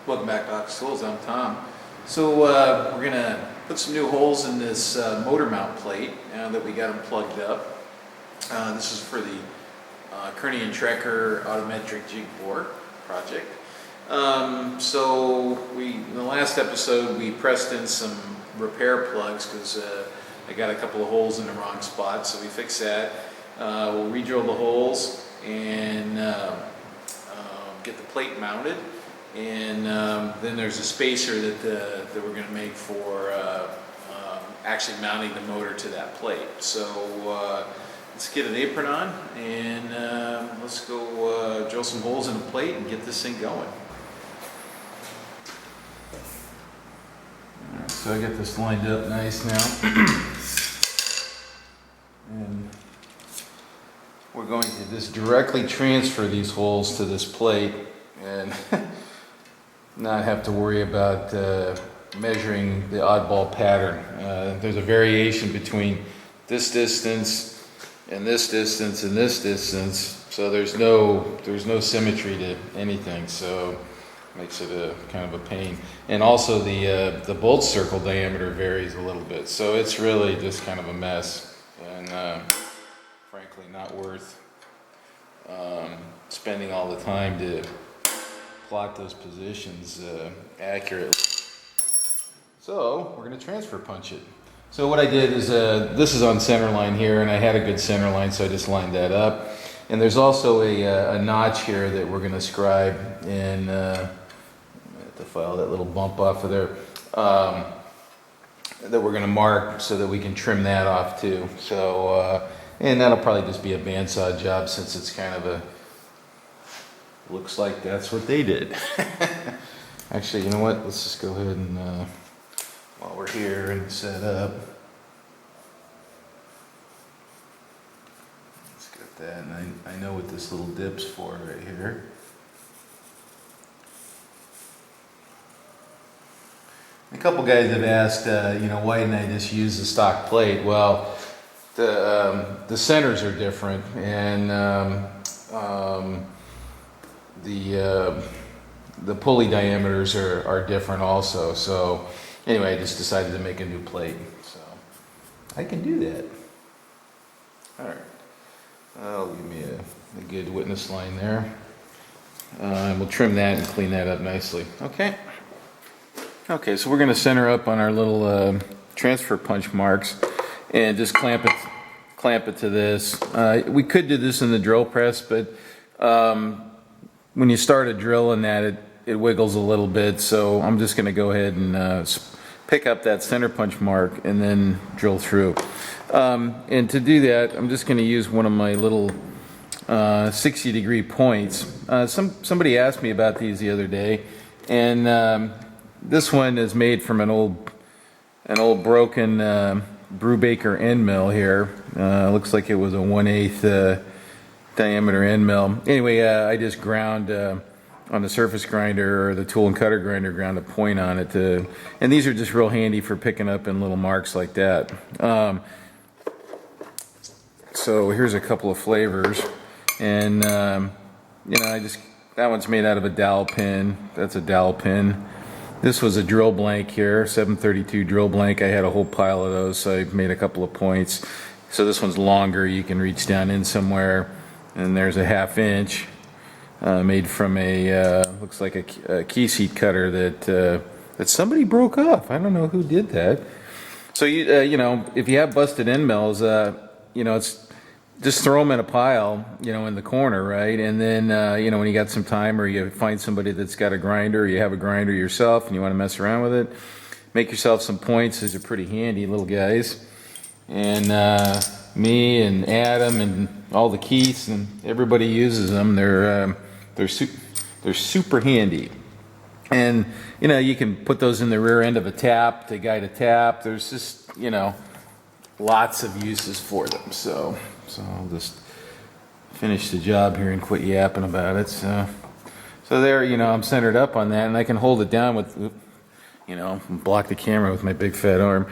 Welcome back to Ox Tools. I'm Tom. So we're gonna put some new holes in this motor mount plate now that we got them plugged up. This is for the Kearney and Trecker Autometric jig bore project. In the last episode we pressed in some repair plugs because I got a couple of holes in the wrong spot, so we fixed that. We'll re-drill the holes and get the plate mounted. And then there's a spacer that we're going to make for actually mounting the motor to that plate. So let's get an apron on and let's go drill some holes in the plate and get this thing going. Alright, so I got this lined up nice now. And we're going to just directly transfer these holes to this plate and not have to worry about measuring the oddball pattern. There's a variation between this distance and this distance and this distance, so there's no symmetry to anything, so it makes it a kind of a pain. And also the bolt circle diameter varies a little bit, so it's really just kind of a mess, and frankly not worth spending all the time to plot those positions accurately. So we're going to transfer punch it. So what I did is this is on center line here, and I had a good center line, so I just lined that up. And there's also a notch here that we're going to scribe in. I have to file that little bump off of there that we're going to mark so that we can trim that off too. So and that'll probably just be a bandsaw job since it's kind of a. Looks like that's what they did. Actually, you know what? Let's just go ahead and, while we're here and set up. Let's get that, and I know what this little dip's for right here. A couple guys have asked, why didn't I just use the stock plate? Well, the centers are different, and the pulley diameters are different also. So anyway, I just decided to make a new plate. So I can do that. All right. That'll give me a good witness line there. And we'll trim that and clean that up nicely. Okay. Okay, so we're going to center up on our little transfer punch marks and just clamp it to this. We could do this in the drill press, but when you start a drill in that, it wiggles a little bit, so I'm just going to go ahead and pick up that center punch mark and then drill through. And to do that, I'm just going to use one of my little 60-degree points. Somebody asked me about these the other day, and this one is made from an old broken Brubaker end mill here. Looks like it was a 1/8 diameter end mill. Anyway, I just ground on the surface grinder or the tool and cutter grinder, ground a point on it and these are just real handy for picking up in little marks like that. So here's a couple of flavors, and that one's made out of a dowel pin. That's a dowel pin. This was a drill blank here, 732 drill blank. I had a whole pile of those, so I made a couple of points. So this one's longer, you can reach down in somewhere. And there's a 1/2 inch made from looks like a key seat cutter that somebody broke off. I don't know who did that. So if you have busted end mills, it's just throw them in a pile, in the corner, right? And then when you got some time, or you find somebody that's got a grinder, or you have a grinder yourself and you want to mess around with it, make yourself some points. These are pretty handy little guys. And me and Adam and all the Keiths and everybody uses them. They're super handy, and you can put those in the rear end of a tap to guide a tap. There's just lots of uses for them. So I'll just finish the job here and quit yapping about it. So there, I'm centered up on that, and I can hold it down with, block the camera with my big fat arm.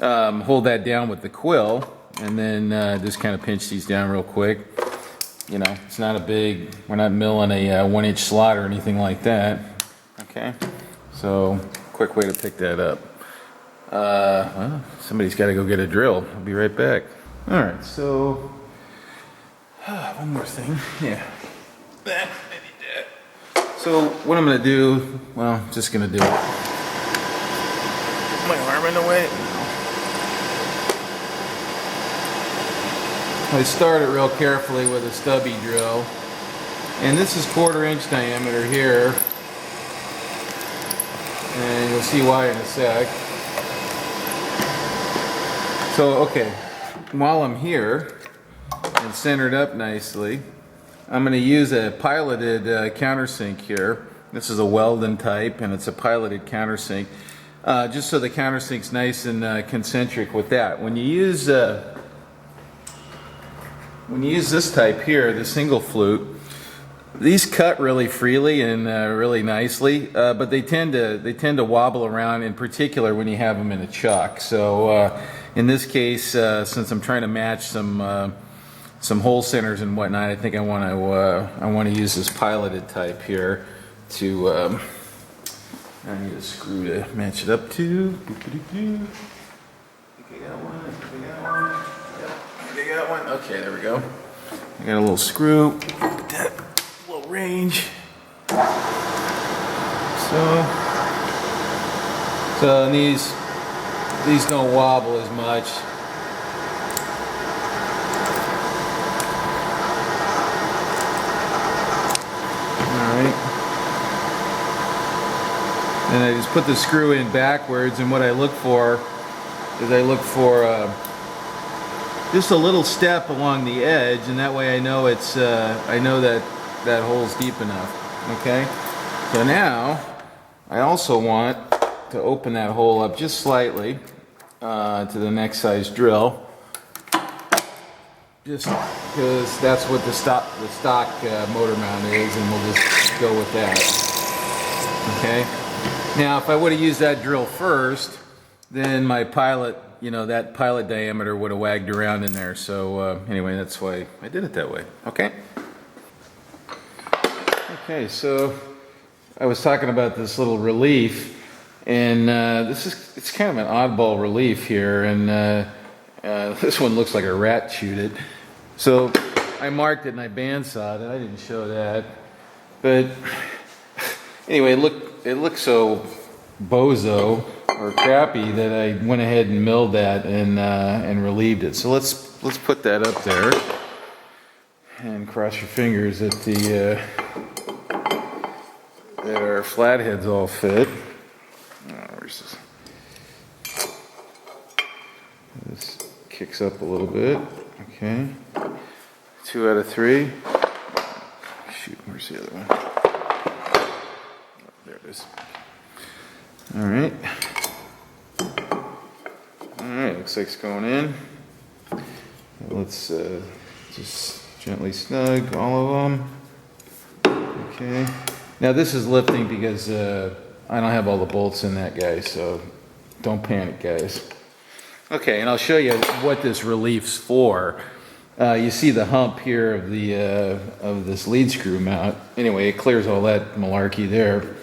Hold that down with the quill, and then just kind of pinch these down real quick. It's not we're not milling a 1-inch slot or anything like that. Okay, so quick way to pick that up. Well, somebody's got to go get a drill. I'll be right back. All right, so one more thing. Yeah, that I need that. So what I'm gonna do? Well, I'm just gonna do it. Put my arm in the way. I start it real carefully with a stubby drill, and this is 1/4 inch diameter here, and you'll see why in a sec. So okay, while I'm here and centered up nicely, I'm going to use a piloted countersink here. This is a Weldon type, and it's a piloted countersink, just so the countersink's nice and concentric with that. When you use this type here, the single flute, these cut really freely and really nicely, but they tend to wobble around, in particular when you have them in a chuck. So in this case, since I'm trying to match some hole centers and whatnot, I think I want to use this piloted type here to. I need a screw to match it up to. I think I got one. I got one. Okay, there we go. I got a little screw. That little range. So these don't wobble as much. All right. And I just put the screw in backwards, and what I look for is just a little step along the edge, and that way I know I know that hole's deep enough. Okay, so now I also want to open that hole up just slightly to the next size drill, just because that's what the stock motor mount is, and we'll just go with that. Okay, now if I would have used that drill first, then my pilot, that pilot diameter would have wagged around in there. So anyway, that's why I did it that way. Okay. Okay, so I was talking about this little relief, and it's kind of an oddball relief here, and this one looks like a rat chewed it. So I marked it and I bandsawed it. I didn't show that, but anyway, it looked so bozo or crappy that I went ahead and milled that and relieved it. So let's put that up there and cross your fingers that that our flatheads all fit. Where's this? This kicks up a little bit. Okay, 2 out of 3. Shoot, where's the other one? Oh, there it is. All right. Alright, looks like it's going in. Let's just gently snug all of them. Okay. Now this is lifting because I don't have all the bolts in that, guys, so don't panic, guys. Okay, and I'll show you what this relief's for. You see the hump here of this lead screw mount. Anyway, it clears all that malarkey there.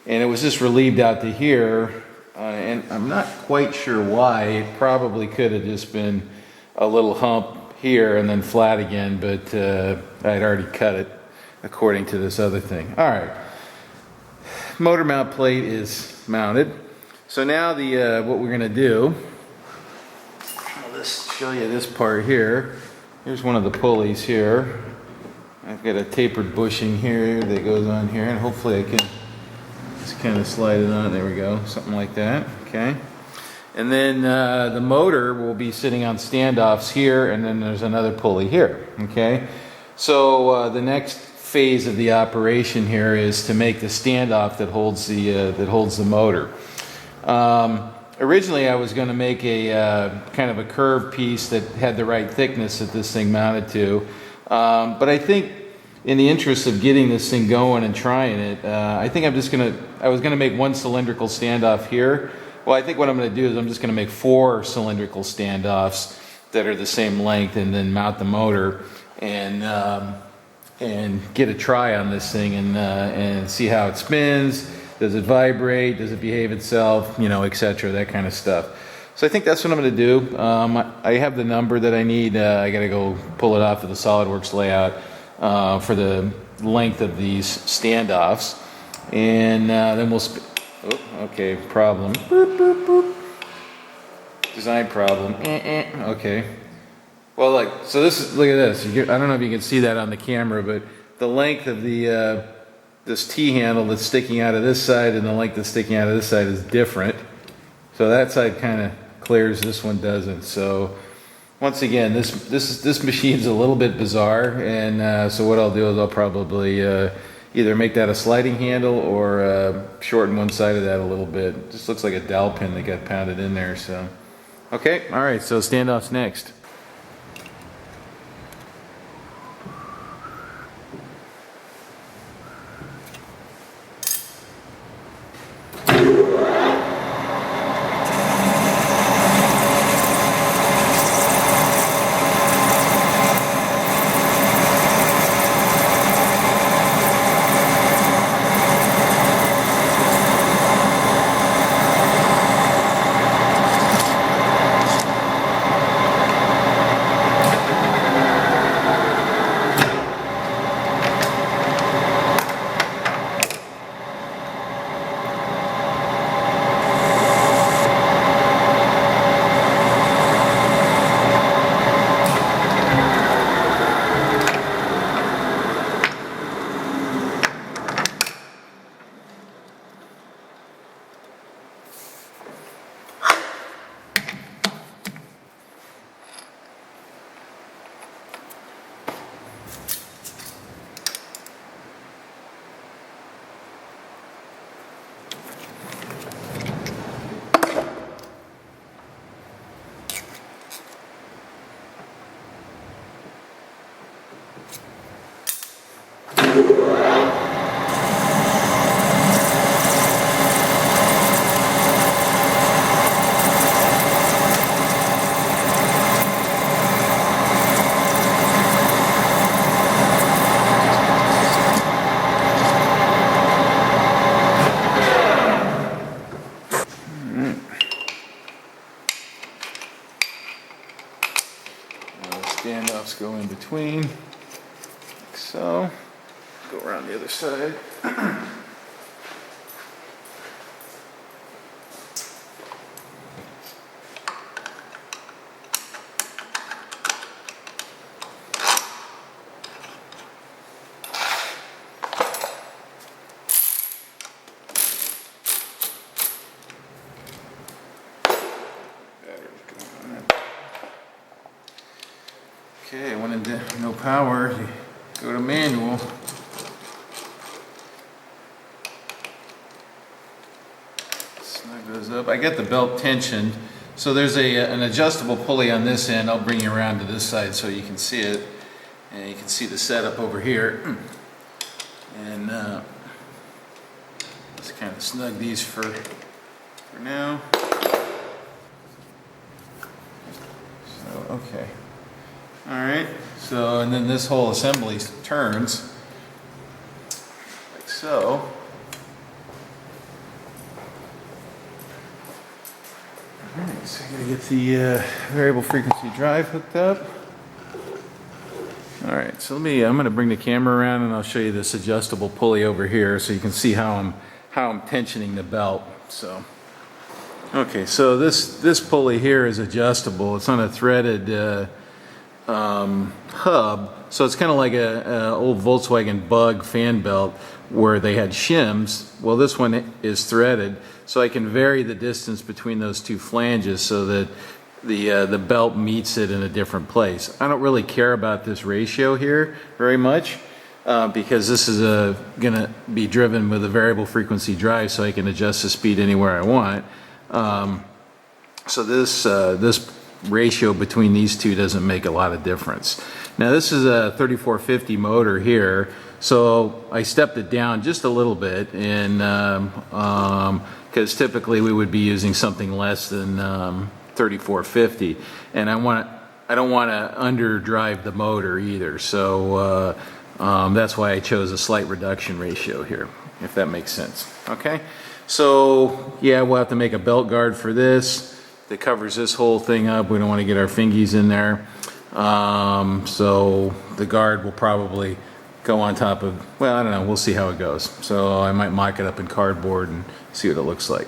And it was just relieved out to here. And I'm not quite sure why. It probably could have just been a little hump here and then flat again, but I'd already cut it according to this other thing. All right, motor mount plate is mounted. So now what we're going to do, I'll just show you this part here. Here's one of the pulleys here. I've got a tapered bushing here that goes on here, and hopefully I can just kind of slide it on. There we go, something like that. Okay, and then the motor will be sitting on standoffs here, and then there's another pulley here. Okay, so the next phase of the operation here is to make the standoff that holds the motor. Originally, I was going to make a kind of a curved piece that had the right thickness that this thing mounted to, but I think, in the interest of getting this thing going and trying it, I think I was gonna make one cylindrical standoff here. Well, I think what I'm gonna do is I'm just gonna make 4 cylindrical standoffs that are the same length, and then mount the motor. And and get a try on this thing and see how it spins. Does it vibrate? Does it behave itself? You know, etc. That kind of stuff. So I think that's what I'm going to do. I have the number that I need. I got to go pull it off of the SolidWorks layout for the length of these standoffs, and then we'll. Oh, okay, problem. Boop, boop, boop. Design problem. Okay. Well, like, so this is, look at this. I don't know if you can see that on the camera, but the length of the this T-handle that's sticking out of this side and the length that's sticking out of this side is different. So that side kind of clears, this one doesn't. So once again, this machine's a little bit bizarre, and so what I'll do is I'll probably either make that a sliding handle or shorten one side of that a little bit. It just looks like a dowel pin that got pounded in there. So okay, all right. So standoffs next. Standoffs go in between, like so. Go around the other side. Okay, when in no power, you go to manual. Snug those up. I get the belt tensioned, so there's an adjustable pulley on this end. I'll bring you around to this side so you can see it, and you can see the setup over here. And just kind of snug these for now. So okay. Alright, so, and then this whole assembly turns like so. Alright, so I gotta get the variable frequency drive hooked up. Alright, so I'm gonna bring the camera around and I'll show you this adjustable pulley over here so you can see how I'm tensioning the belt. So okay, so this pulley here is adjustable. It's on a threaded hub, so it's kind of like a old Volkswagen Bug fan belt where they had shims. Well, this one is threaded, so I can vary the distance between those two flanges so that the belt meets it in a different place. I don't really care about this ratio here very much because this is gonna be driven with a variable frequency drive, so I can adjust the speed anywhere I want. So this ratio between these two doesn't make a lot of difference. Now this is a 3450 motor here, so I stepped it down just a little bit, and because typically we would be using something less than 3450, and I don't want to underdrive the motor either. So That's why I chose a slight reduction ratio here, if that makes sense. Okay, so yeah, we'll have to make a belt guard for this that covers this whole thing up. We don't want to get our fingies in there. So the guard will probably go on top of, well, I don't know, we'll see how it goes. So I might mock it up in cardboard and see what it looks like.